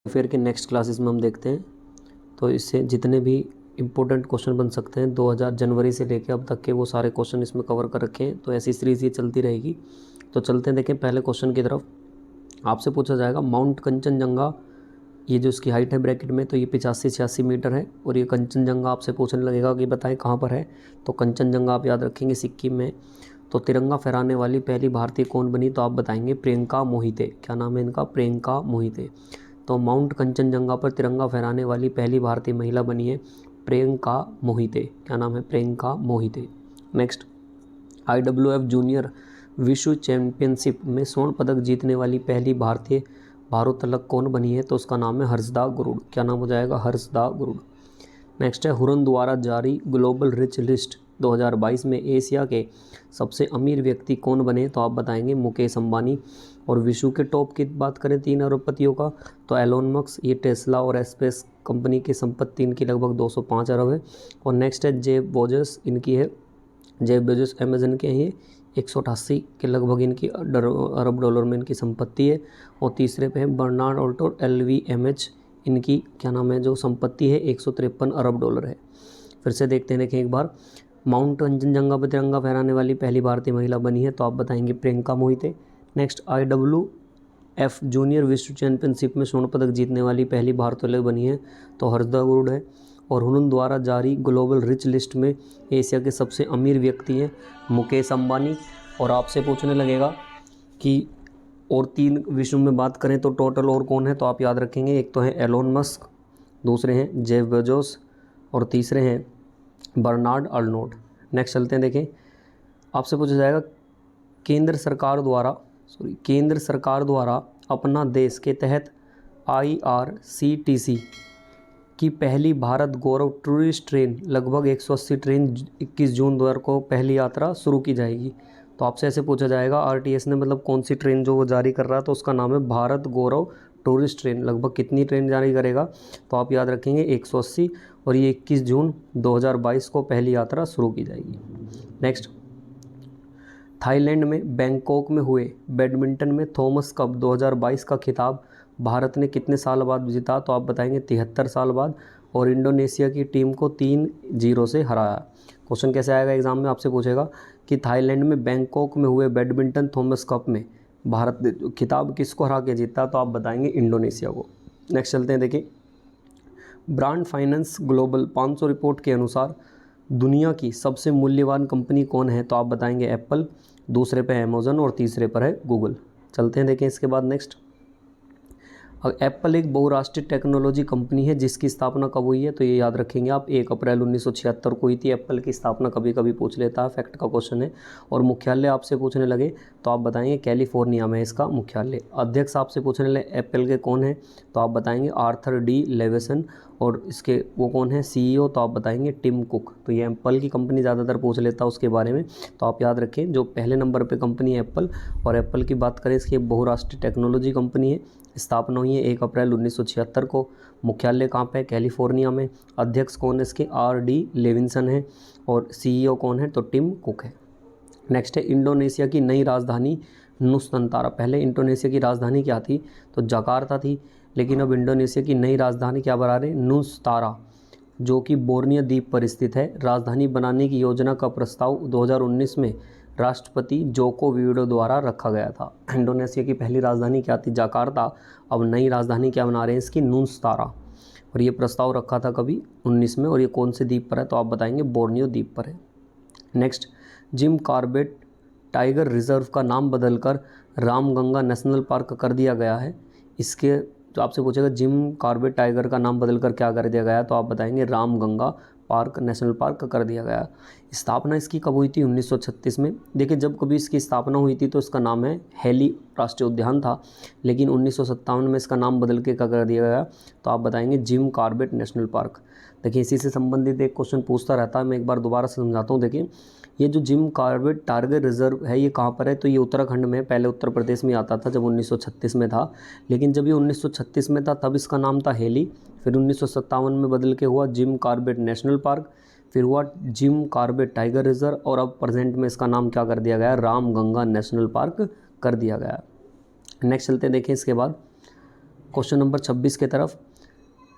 फिर के next classes में हम देखते हैं। तो इससे जितने भी इम्पोर्टेंट क्वेश्चन बन सकते हैं 2000 जनवरी से लेकर अब तक के वो सारे क्वेश्चन इसमें कवर कर रखे हैं। तो ऐसी सीरीज ये चलती रहेगी। तो चलते हैं, देखें पहले क्वेश्चन की तरफ। आपसे पूछा जाएगा माउंट कंचनजंगा, ये जो इसकी हाइट है ब्रैकेट में, तो ये 85-86 मीटर है। और ये कंचनजंगा आपसे पूछने लगेगा कि बताएं कहाँ पर है। तो कंचनजंगा आप याद रखेंगे सिक्किम में। तो तिरंगा फहराने वाली पहली भारतीय कौन बनी, तो आप बताएंगे प्रियंका मोहिते। क्या नाम है इनका, प्रियंका मोहिते। तो माउंट कंचनजंगा पर तिरंगा फहराने वाली पहली भारतीय महिला बनी है प्रियंका मोहिते। क्या नाम है, Priyanka Mohite. Next, IWF junior विश्व चैंपियनशिप में स्वर्ण पदक जीतने वाली पहली भारतीय भारोत्तोलक कौन बनी है, तो उसका नाम है हर्षदा गुरुड़। क्या नाम हो जाएगा, हर्षदा गुरुड़। नेक्स्ट है, हुरन द्वारा जारी ग्लोबल रिच लिस्ट 2022 में एशिया के सबसे अमीर व्यक्ति कौन बने, तो आप बताएंगे मुकेश अंबानी। और विश्व के टॉप की बात करें 3 अरबपतियों का, तो एलोन मस्क, ये टेस्ला और स्पेस कंपनी की संपत्ति इनकी लगभग 205 अरब है। और नेक्स्ट है जेफ बेजोस, इनकी है जेफ बेजोस अमेजन के हैं, ये 188 के लगभग इनकी अरब डॉलर में इनकी संपत्ति है। और तीसरे पे है बर्नार्ड ऑल्टो LVMH, इनकी क्या नाम है जो संपत्ति है 153 अरब डॉलर है। फिर से देखते हैं, देखें एक बार। माउंट कंचनजंगा पर तिरंगा फहराने वाली पहली भारतीय महिला बनी है, तो आप बताएंगे Priyanka Mohite. Next, IWF junior विश्व चैंपियनशिप में स्वर्ण पदक जीतने वाली पहली भारतीय बनी है, तो हर्षदा गुरुड़ है। और हुनर द्वारा जारी ग्लोबल रिच लिस्ट में एशिया के सबसे अमीर व्यक्ति हैं मुकेश अंबानी। और आपसे पूछने लगेगा कि और 3 विश्व में बात करें तो टोटल और कौन है, तो आप याद रखेंगे एक तो है एलोन मस्क, दूसरे हैं जेफ बेजोस और तीसरे हैं बर्नार्ड अर्नोल्ड। नेक्स्ट चलते हैं, देखें आपसे पूछा जाएगा केंद्र सरकार द्वारा अपना देश के तहत IRCTC की पहली भारत गौरव टूरिस्ट ट्रेन लगभग 180 ट्रेन 21 जून 2000 को पहली यात्रा शुरू की जाएगी। तो आपसे ऐसे पूछा जाएगा RTS ने मतलब कौन सी ट्रेन जो वो जारी कर रहा है, तो उसका नाम है भारत गौरव टूरिस्ट ट्रेन। लगभग कितनी ट्रेन जारी करेगा, तो आप याद रखेंगे 180। और ये 21 जून 2022 को पहली यात्रा शुरू की जाएगी। नेक्स्ट, थाईलैंड में बैंकॉक में हुए बैडमिंटन में थॉमस कप 2022 का खिताब भारत ने कितने साल बाद जीता, तो आप बताएंगे 73 साल बाद। और इंडोनेशिया की टीम को 3-0 से हराया। क्वेश्चन कैसे आएगा एग्जाम में, आपसे पूछेगा कि थाईलैंड में बैंकॉक में हुए बैडमिंटन थॉमस कप में भारत ने खिताब किसको हरा के जीता, तो आप बताएंगे इंडोनेशिया को। नेक्स्ट चलते हैं, देखिए ब्रांड फाइनेंस ग्लोबल 500 रिपोर्ट के अनुसार दुनिया की सबसे मूल्यवान कंपनी कौन है, तो आप बताएंगे एप्पल, दूसरे पे है अमेजन और तीसरे पर है गूगल। चलते हैं, देखें इसके बाद नेक्स्ट। एप्पल एक बहुराष्ट्रीय टेक्नोलॉजी कंपनी है जिसकी स्थापना कब हुई है, तो ये याद रखेंगे आप 1 अप्रैल 1976 को हुई थी। एप्पल की स्थापना कभी कभी पूछ लेता है, फैक्ट का क्वेश्चन है। और मुख्यालय आपसे पूछने लगे तो आप बताएंगे कैलिफोर्निया में इसका मुख्यालय। अध्यक्ष आपसे पूछने लगे एप्पल के कौन है, तो आप बताएंगे आर्थर D लेवेसन। और इसके वो कौन है CEO, तो आप बताएंगे टिम कुक। तो ये एप्पल की कंपनी ज़्यादातर पूछ लेता है उसके बारे में, तो आप याद रखें जो पहले नंबर पे कंपनी है एप्पल। और एप्पल की बात करें, इसकी बहुराष्ट्रीय टेक्नोलॉजी कंपनी है, स्थापना हुई है 1 अप्रैल 1976 को। मुख्यालय कहाँ पे है, कैलिफोर्निया में। अध्यक्ष कौन है इसके, RD लेविंसन है। और CEO कौन है, तो टिम कुक है। नेक्स्ट है इंडोनेशिया की नई राजधानी नुसंतारा। पहले इंडोनेशिया की राजधानी क्या थी, तो जकार्ता थी। लेकिन अब इंडोनेशिया की नई राजधानी क्या बना रहे, नुस्तारा, जो कि बोर्नियो द्वीप पर स्थित है। राजधानी बनाने की योजना का प्रस्ताव 2019 में राष्ट्रपति जोको विडोडो द्वारा रखा गया था। इंडोनेशिया की पहली राजधानी क्या थी, जकार्ता। अब नई राजधानी क्या बना रहे हैं इसकी, नुस्तारा। और ये प्रस्ताव रखा था कभी 19 में। और ये कौन से द्वीप पर है, तो आप बताएंगे बोर्नियो द्वीप पर है। Next, Jim Corbett tiger reserve का नाम बदलकर रामगंगा नेशनल पार्क कर दिया गया है। इसके जो आपसे पूछेगा जिम कॉर्बेट टाइगर का नाम बदलकर क्या कर दिया गया, तो आप बताएंगे रामगंगा पार्क नेशनल पार्क कर दिया गया। स्थापना इसकी कब हुई थी, 1936 में। देखिए जब कभी इसकी स्थापना हुई थी तो इसका नाम है हेली राष्ट्रीय उद्यान था। लेकिन 1957 में इसका नाम बदल के क्या कर दिया गया, तो आप बताएंगे जिम कॉर्बेट नेशनल पार्क। देखिए इसी से संबंधित एक क्वेश्चन पूछता रहता है, मैं एक बार दोबारा समझाता हूँ। देखिए ये जो जिम कॉर्बेट टाइगर रिजर्व है ये कहाँ पर है, तो ये उत्तराखंड में, पहले उत्तर प्रदेश में आता था जब 1936 में था। लेकिन जब ये 1936 में था तब इसका नाम था हेली। फिर 1957 में बदल के हुआ जिम कॉर्बेट नेशनल पार्क, फिर हुआ जिम कॉर्बेट टाइगर रिजर्व, और अब प्रेजेंट में इसका नाम क्या कर दिया गया, रामगंगा नेशनल पार्क कर दिया गया। नेक्स्ट चलते हैं, देखें इसके बाद क्वेश्चन नंबर 26 की तरफ,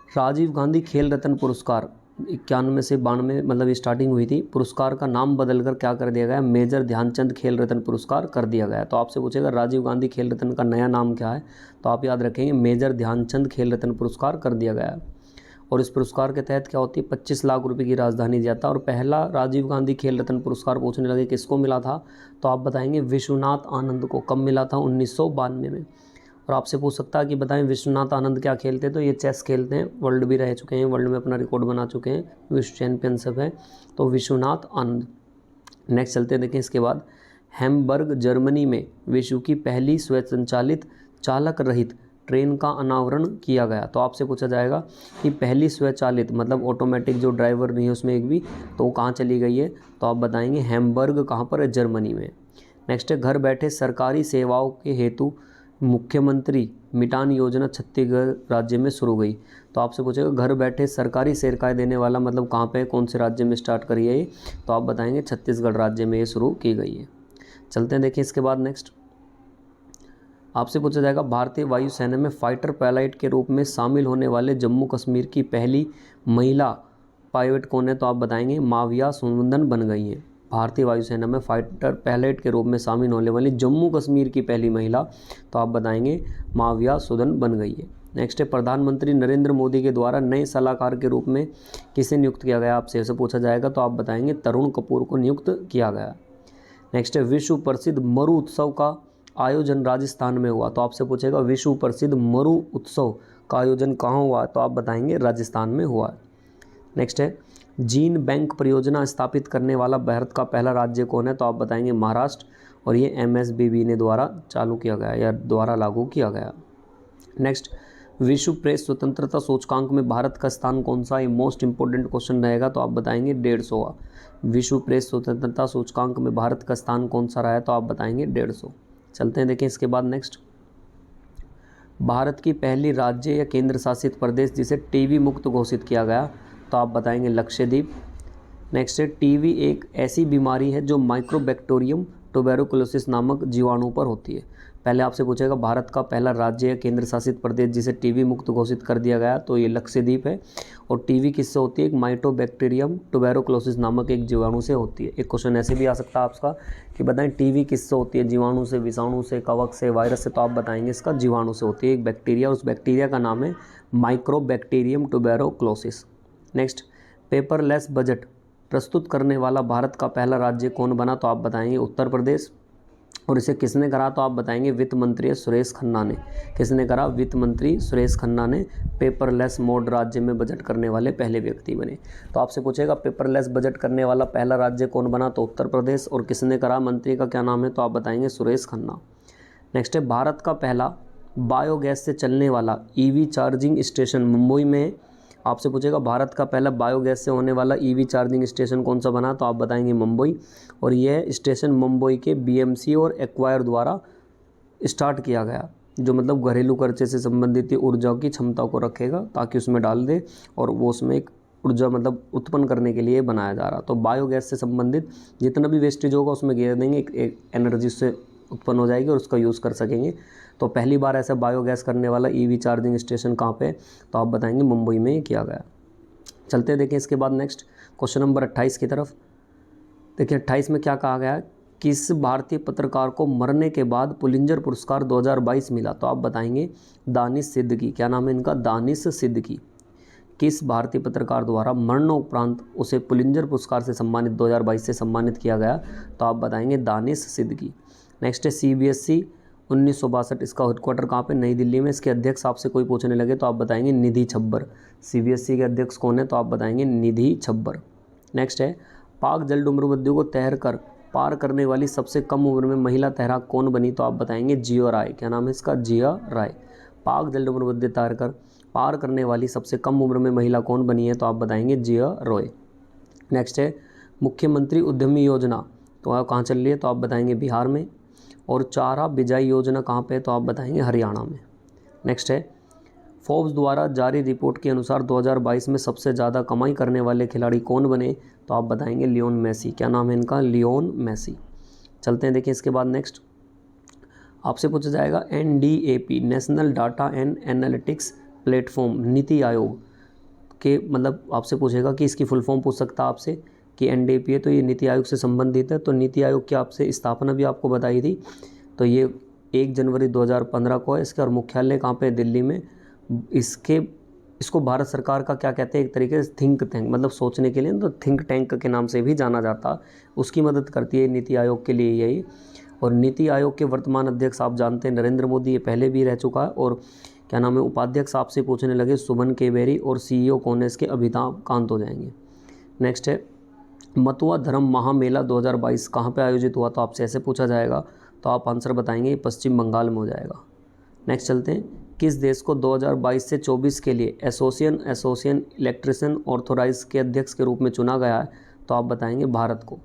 राजीव गांधी खेल रत्न पुरस्कार 91 से 92 मतलब ये स्टार्टिंग हुई थी, पुरस्कार का नाम बदलकर क्या कर दिया गया, मेजर ध्यानचंद खेल रत्न पुरस्कार कर दिया गया। तो आपसे पूछेगा राजीव गांधी खेल रत्न का नया नाम क्या है, तो आप याद रखेंगे मेजर ध्यानचंद खेल रत्न पुरस्कार कर दिया गया है। और इस पुरस्कार के तहत क्या होती है, 25 लाख रुपए की राजधानी जाता है। और पहला राजीव गांधी खेल रत्न पुरस्कार पूछने लगे किसको मिला था, तो आप बताएंगे विश्वनाथ आनंद को। कब मिला था, 1992 में। और आपसे पूछ सकता है कि बताएं विश्वनाथ आनंद क्या खेलते हैं, तो ये चेस खेलते हैं, वर्ल्ड भी रह चुके हैं, वर्ल्ड में अपना रिकॉर्ड बना चुके हैं, विश्व चैंपियनशिप है, तो विश्वनाथ आनंद। नेक्स्ट चलते हैं, देखें इसके बाद, हैम्बर्ग जर्मनी में विश्व की पहली स्वचालित चालक रहित ट्रेन का अनावरण किया गया। तो आपसे पूछा जाएगा कि पहली स्वचालित मतलब ऑटोमेटिक जो ड्राइवर नहीं है उसमें एक भी, तो वो कहाँ चली गई है, तो आप बताएंगे हैम्बर्ग कहाँ पर है, जर्मनी में। नेक्स्ट है, घर बैठे सरकारी सेवाओं के हेतु मुख्यमंत्री मिटान योजना छत्तीसगढ़ राज्य में शुरू गई। तो आपसे पूछेगा घर बैठे सरकारी सेवाएं देने वाला मतलब कहाँ पे, कौन से राज्य में स्टार्ट करी है ये, तो आप बताएंगे छत्तीसगढ़ राज्य में ये शुरू की गई है। चलते हैं, देखिए इसके बाद नेक्स्ट आपसे पूछा जाएगा भारतीय वायुसेना में फाइटर पायलट के रूप में शामिल होने वाले जम्मू कश्मीर की पहली महिला पायलट कौन है, तो आप बताएंगे माविया सुनंदन बन गई हैं। भारतीय वायुसेना में फाइटर पायलट के रूप में शामिल होने वाली जम्मू कश्मीर की पहली महिला, तो आप बताएंगे माविया सुदन बन गई है। नेक्स्ट है, प्रधानमंत्री नरेंद्र मोदी के द्वारा नए सलाहकार के रूप में किसे नियुक्त किया गया, आपसे ऐसे पूछा जाएगा, तो आप बताएंगे तरुण कपूर को नियुक्त किया गया। नेक्स्ट है, विश्व प्रसिद्ध मरु उत्सव का आयोजन राजस्थान में हुआ। तो आपसे पूछेगा विश्व प्रसिद्ध मरु उत्सव का आयोजन कहाँ हुआ, तो आप बताएंगे राजस्थान में हुआ। नेक्स्ट है, जीन बैंक परियोजना स्थापित करने वाला भारत का पहला राज्य कौन है, तो आप बताएंगे महाराष्ट्र। और ये MSBB ने द्वारा चालू किया गया या द्वारा लागू किया गया। नेक्स्ट, विश्व प्रेस स्वतंत्रता सूचकांक में भारत का स्थान कौन सा, ये मोस्ट इंपॉर्टेंट क्वेश्चन रहेगा, तो आप बताएंगे 150वां। विश्व प्रेस स्वतंत्रता सूचकांक में भारत का स्थान कौन सा रहा है, तो आप बताएंगे 150। चलते हैं, देखें इसके बाद नेक्स्ट, भारत की पहली राज्य या केंद्र शासित प्रदेश जिसे टीबी मुक्त घोषित किया गया, तो आप बताएंगे लक्षद्वीप। नेक्स्ट है, टीबी एक ऐसी बीमारी है जो माइक्रोबैक्टीरियम ट्यूबरकुलोसिस नामक जीवाणु पर होती है। पहले आपसे पूछेगा भारत का पहला राज्य या केंद्र शासित प्रदेश जिसे टीबी मुक्त घोषित कर दिया गया, तो ये लक्षद्वीप है। और टीबी किससे होती है, एक माइक्रोबैक्टीरियम ट्यूबरकुलोसिस नामक एक जीवाणु से होती है। एक क्वेश्चन ऐसे भी आ सकता है आपका कि बताएं टीबी किससे होती है, जीवाणु से, विषाणु से, कवक से, वायरस से, तो आप बताएंगे इसका जीवाणु से होती है एक बैक्टीरिया, उस बैक्टीरिया का नाम है mycobacterium tuberculosis. Next, paperless budget प्रस्तुत करने वाला भारत का पहला राज्य कौन बना, तो आप बताएंगे उत्तर प्रदेश। और इसे किसने करा, तो आप बताएंगे वित्त मंत्री सुरेश खन्ना ने। किसने करा, वित्त मंत्री सुरेश खन्ना ने पेपरलेस मोड राज्य में बजट करने वाले पहले व्यक्ति बने। तो आपसे पूछेगा पेपरलेस बजट करने वाला पहला राज्य कौन बना, तो उत्तर प्रदेश। और किसने करा, मंत्री का क्या नाम है, तो आप बताएंगे सुरेश खन्ना। नेक्स्ट है, भारत का पहला बायोगैस से चलने वाला EV चार्जिंग स्टेशन मुंबई में। आपसे पूछेगा भारत का पहला बायोगैस से होने वाला EV चार्जिंग स्टेशन कौन सा बना, तो आप बताएंगे मुंबई। और यह स्टेशन मुंबई के BMC और एक्वायर द्वारा स्टार्ट किया गया, जो मतलब घरेलू खर्चे से संबंधित ऊर्जा की क्षमता को रखेगा ताकि उसमें डाल दे और वो उसमें एक ऊर्जा मतलब उत्पन्न करने के लिए बनाया जा रहा। तो बायोगैस से संबंधित जितना भी वेस्टेज होगा उसमें घेर देंगे, एक एनर्जी से उत्पन्न हो जाएगी और उसका यूज़ कर सकेंगे। तो पहली बार ऐसा बायोगैस करने वाला EV चार्जिंग स्टेशन कहाँ पे, तो आप बताएंगे मुंबई में किया गया। चलते देखें इसके बाद नेक्स्ट क्वेश्चन नंबर 28 की तरफ। देखिए 28 में क्या कहा गया है, किस भारतीय पत्रकार को मरने के बाद पुलिंजर पुरस्कार 2022 मिला, तो आप बताएंगे दानिश सिद्दीकी। क्या नाम है इनका, दानिश सिद्दीकी। किस भारतीय पत्रकार द्वारा मरणोपरांत उसे पुलिंजर पुरस्कार से सम्मानित 2022 से सम्मानित किया गया, तो आप बताएंगे दानिश सिद्दीकी। नेक्स्ट है, CBSE 1962 इसका हेडक्वार्टर कहाँ पे, नई दिल्ली में। इसके अध्यक्ष आपसे कोई पूछने लगे तो आप बताएंगे निधि छब्बर। CBSE के अध्यक्ष कौन है, तो आप बताएंगे निधि छब्बर। नेक्स्ट है, पाक जलडुमरबंदी को तैर कर पार करने वाली सबसे कम उम्र में महिला तैराक कौन बनी, तो आप बताएंगे जिया राय। क्या नाम है इसका, जिया राय। पाक जलडुमरबंदी तैर कर पार करने वाली सबसे कम उम्र में महिला कौन बनी है, तो आप बताएंगे जिया रॉय। नेक्स्ट है, मुख्यमंत्री उद्यमी योजना तो आप कहाँ चल रही है, तो आप बताएंगे बिहार में। और चारा बिजाई योजना कहाँ पे है, तो आप बताएंगे हरियाणा में। नेक्स्ट है, फोर्ब्स द्वारा जारी रिपोर्ट के अनुसार 2022 में सबसे ज़्यादा कमाई करने वाले खिलाड़ी कौन बने, तो आप बताएंगे लियोन मेसी। क्या नाम है इनका, लियोन मेसी। चलते हैं, देखिए इसके बाद नेक्स्ट, आपसे पूछा जाएगा NDAP national data and analytics platform NITI Aayog के मतलब आपसे पूछेगा कि इसकी फुल फॉर्म पूछ सकता है आपसे कि NDAP है तो ये नीति आयोग से संबंधित है। तो नीति आयोग की आपसे स्थापना भी आपको बताई थी, तो ये 1 जनवरी 2015 को है इसका, और मुख्यालय कहाँ पे, दिल्ली में। इसको भारत सरकार का क्या कहते हैं, एक तरीके से थिंक टैंक, मतलब सोचने के लिए तो थिंक टैंक के नाम से भी जाना जाता, उसकी मदद करती है नीति आयोग के लिए यही। और नीति आयोग के वर्तमान अध्यक्ष आप जानते हैं नरेंद्र मोदी, ये पहले भी रह चुका है। और क्या नाम है, उपाध्यक्ष आपसे पूछने लगे सुमन केवेरी, और CEO कौन है इसके, अमिताभ कांत हो जाएंगे। नेक्स्ट है मतुआ धर्म महामेला 2022 कहाँ पे आयोजित हुआ, तो आपसे ऐसे पूछा जाएगा तो आप आंसर बताएंगे पश्चिम बंगाल में हो जाएगा। नेक्स्ट चलते हैं, किस देश को 2022 से 24 के लिए एसोसिएशन इलेक्ट्रिशियन ऑथराइज के अध्यक्ष के रूप में चुना गया है, तो आप बताएंगे भारत को।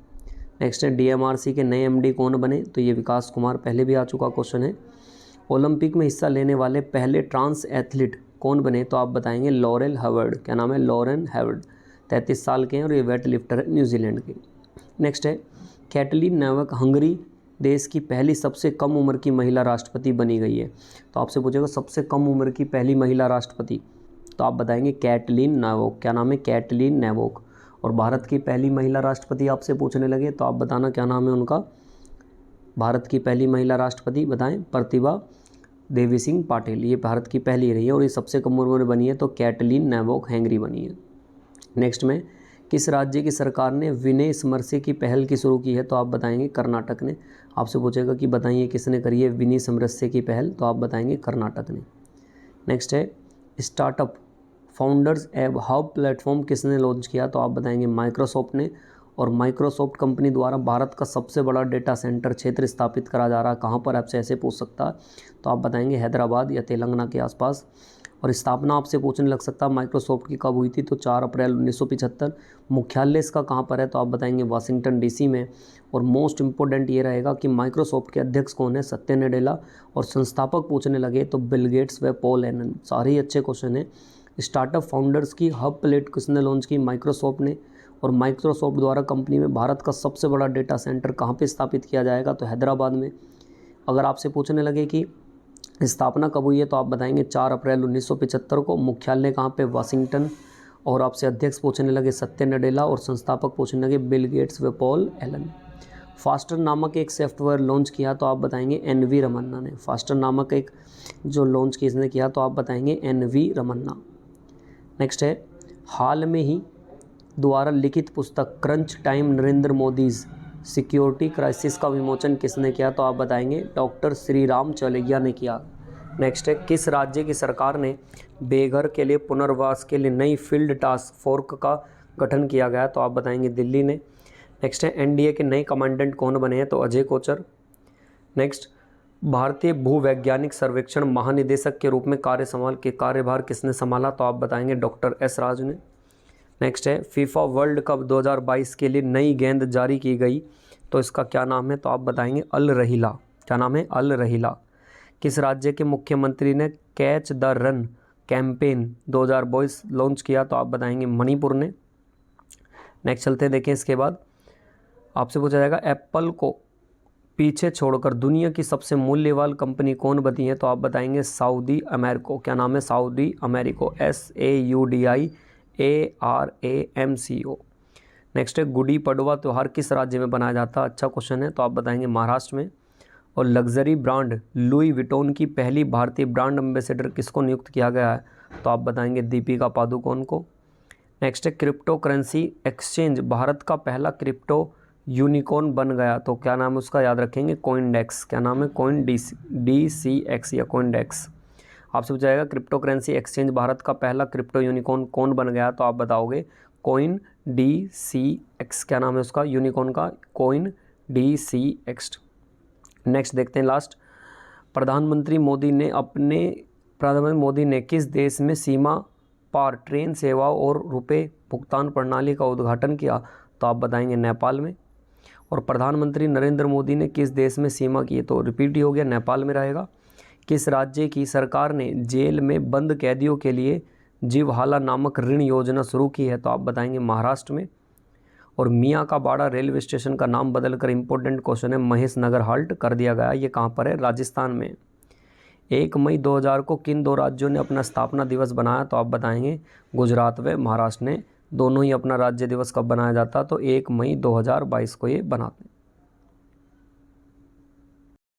नेक्स्ट है DMRC के नए MD कौन बने, तो ये विकास कुमार, पहले भी आ चुका क्वेश्चन है। ओलंपिक में हिस्सा लेने वाले पहले ट्रांस एथलीट कौन बने, तो आप बताएंगे लॉरेल हार्वर्ड, क्या नाम है, लॉरेन हार्वर्ड, 33 साल के हैं और ये वेट लिफ्टर है न्यूजीलैंड के। नेक्स्ट है कैटलीन नेवक हंगरी देश की पहली सबसे कम उम्र की महिला राष्ट्रपति बनी गई है, तो आपसे पूछेगा सबसे कम उम्र की पहली महिला राष्ट्रपति, तो आप बताएंगे कैटलीन नेवोक, क्या नाम है, कैटलीन नेवोक। और भारत की पहली महिला राष्ट्रपति आपसे पूछने लगे तो आप बताना क्या नाम है उनका, भारत की पहली महिला राष्ट्रपति बताएं, प्रतिभा देवी सिंह पाटिल, ये भारत की पहली रही है और ये सबसे कम उम्र में बनी है, तो कैटलीन नेवोक हंगरी बनी है। नेक्स्ट में किस राज्य की सरकार ने विनय समरसे की पहल की शुरू की है, तो आप बताएंगे कर्नाटक ने। आपसे पूछेगा कि बताइए किसने करी है विनय समरसे की पहल, तो आप बताएंगे कर्नाटक ने। नेक्स्ट है startup founders app hub platform किसने लॉन्च किया, तो आप बताएंगे माइक्रोसॉफ्ट ने। और माइक्रोसॉफ्ट कंपनी द्वारा भारत का सबसे बड़ा डेटा सेंटर क्षेत्र स्थापित करा जा रहा है, कहाँ पर, आपसे ऐसे पूछ सकता है, तो आप बताएंगे हैदराबाद या तेलंगाना के आसपास। और स्थापना आपसे पूछने लग सकता है माइक्रोसॉफ्ट की कब हुई थी, तो 4 अप्रैल 1975। मुख्यालय इसका कहाँ पर है, तो आप बताएंगे वाशिंगटन DC में। और मोस्ट इंपॉर्टेंट ये रहेगा कि माइक्रोसॉफ्ट के अध्यक्ष कौन है, सत्य नडेला। और संस्थापक पूछने लगे तो बिल गेट्स व पॉल एलन, सारे ही अच्छे क्वेश्चन हैं। स्टार्टअप फाउंडर्स की हब प्लेट किसने लॉन्च की, माइक्रोसॉफ्ट ने। और माइक्रोसॉफ्ट द्वारा कंपनी में भारत का सबसे बड़ा डेटा सेंटर कहाँ पे स्थापित किया जाएगा, तो हैदराबाद में। अगर आपसे पूछने लगे कि स्थापना कब हुई है, तो आप बताएंगे 4 अप्रैल 1975 को। मुख्यालय कहाँ पे, वाशिंगटन। और आपसे अध्यक्ष पूछने लगे सत्य नडेला, और संस्थापक पूछने लगे बिल गेट्स व पॉल एलन। फास्टर नामक एक सॉफ्टवेयर लॉन्च किया, तो आप बताएंगे NV रमन्ना ने। फास्टर नामक एक जो लॉन्च किसने किया, तो आप बताएंगे NV रमन्ना। नेक्स्ट है हाल में ही द्वारा लिखित पुस्तक crunch time Narendra Modi's security crisis का विमोचन किसने किया, तो आप बताएंगे डॉक्टर श्री राम चौलैया ने किया। नेक्स्ट है किस राज्य की सरकार ने बेघर के लिए पुनर्वास के लिए नई फील्ड टास्क फोर्स का गठन किया गया, तो आप बताएंगे दिल्ली ने। नेक्स्ट है NDA के नए कमांडेंट कौन बने हैं, तो अजय कोचर। नेक्स्ट भारतीय भूवैज्ञानिक सर्वेक्षण महानिदेशक के रूप में कार्यभार किसने संभाला, तो आप बताएंगे डॉक्टर S राजू ने। नेक्स्ट है फीफा वर्ल्ड कप 2022 के लिए नई गेंद जारी की गई, तो इसका क्या नाम है, तो आप बताएंगे अल रहीला, क्या नाम है, अल रहीला। किस राज्य के मुख्यमंत्री ने catch the run campaign 2022 launch किया, तो आप बताएंगे मणिपुर ने। नेक्स्ट चलते हैं, देखें इसके बाद आपसे पूछा जाएगा एप्पल को पीछे छोड़कर दुनिया की सबसे मूल्यवान कंपनी कौन बनी है, तो आप बताएंगे सऊदी अमेरिको, क्या नाम है, सऊदी अमेरिको, SAUDIARAMCO। नेक्स्ट है गुड़ी पड़वा त्यौहार किस राज्य में बनाया जाता है, अच्छा क्वेश्चन है, तो आप बताएंगे महाराष्ट्र में। और लग्जरी ब्रांड लुई विटोन की पहली भारतीय ब्रांड एम्बेसडर किसको नियुक्त किया गया है, तो आप बताएंगे दीपिका पादुकोण को। नेक्स्ट है क्रिप्टो करेंसी एक्सचेंज भारत का पहला क्रिप्टो यूनिकॉर्न बन गया, तो क्या नाम है उसका, याद रखेंगे कॉइनडेक्स, क्या नाम है, DCX या कॉइनडेक्स। आपसे पूछा जाएगा क्रिप्टो करेंसी एक्सचेंज भारत का पहला क्रिप्टो यूनिकॉर्न कौन बन गया, तो आप बताओगे कॉइन DCX, क्या नाम है उसका यूनिकॉर्न का, कॉइन DCX। नेक्स्ट देखते हैं लास्ट, प्रधानमंत्री मोदी ने किस देश में सीमा पार ट्रेन सेवाओं और रुपए भुगतान प्रणाली का उद्घाटन किया, तो आप बताएंगे नेपाल में। और प्रधानमंत्री नरेंद्र मोदी ने किस देश में सीमा की, तो रिपीट ही हो गया, नेपाल में रहेगा। किस राज्य की सरकार ने जेल में बंद कैदियों के लिए जीवहाला नामक ऋण योजना शुरू की है, तो आप बताएंगे महाराष्ट्र में। और मियाँ का बाड़ा रेलवे स्टेशन का नाम बदलकर, इंपॉर्टेंट क्वेश्चन है, महेश नगर हाल्ट कर दिया गया। ये कहाँ पर है? राजस्थान में। 1 मई 2000 को किन 2 राज्यों ने अपना स्थापना दिवस बनाया? तो आप बताएंगे गुजरात व महाराष्ट्र ने दोनों ही अपना राज्य दिवस कब बनाया जाता? तो 1 मई 2022 को ये बनाते हैं।